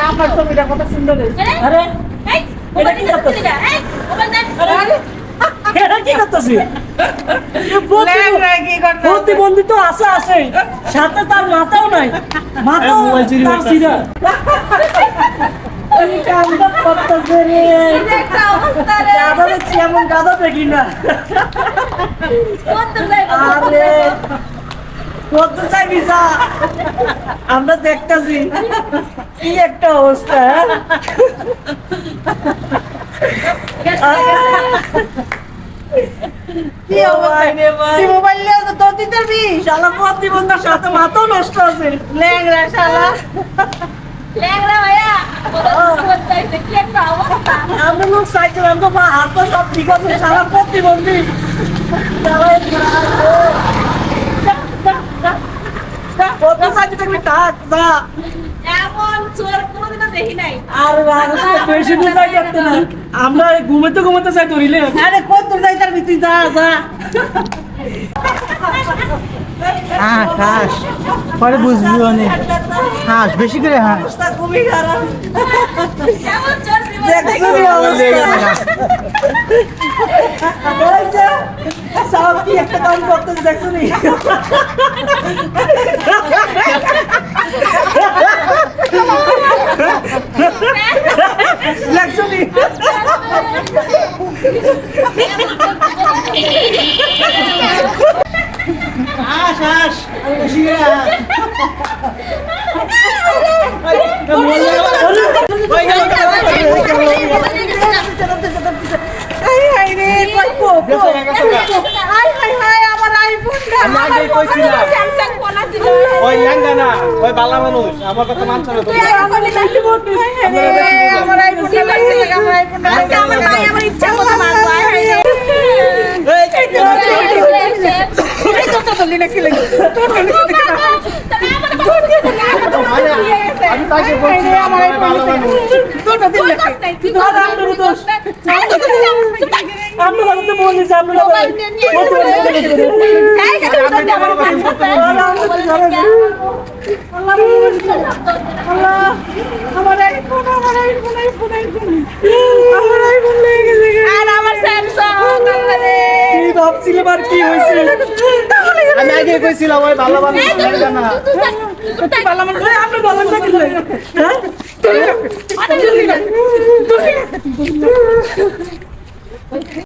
আমার ছবিটা কত সুন্দর হয়েছে। আরে এটা কি করতেছিস? এটা কি করতেছিস? প্রতিবন্ধী তো আছে আছে, সাথে তার মাথাও নাই, মাথাও তার সিধা। এমন গাধা দেখি না। আমরা দেখতেছি কি একটা অবস্থা। কি মোবাইল তোর দিতে শালা প্রতিবন্ধীর সাথে মাথাও নষ্ট আছে। ল্যাংড়া শালা, ল্যাংড়া ভাইয়া কি একটা অবস্থা। আমরা লোক চাইছিলাম তো হাত পা সব ঠিক আছে, শালা প্রতিবন্ধী। আমরা ঘুমাতে ঘুমাতে চাই ধরিলে। আরে কত যাই তার ভিতরে যা যা। হাঁস পরে বুঝবি অনেক হাঁস বেশি করে হাঁস খুবই খারাপ। একটা কাম করতে দেখছো নি? দেখছো নি? হাঁস হাঁস বেশি করে হাঁস। ওই ল্যাংড়া না, ওই বালা মানুষ, আমার কথা মানছ না তুমি। আমি তাকে বলছি আমার বালা মানুষ। ভাবছিলাম আর কি হয়েছে? আমি আগে কইছিলাম ওই ভালো মানুষ ল্যাংড়া না। আপনি বলেন না কি?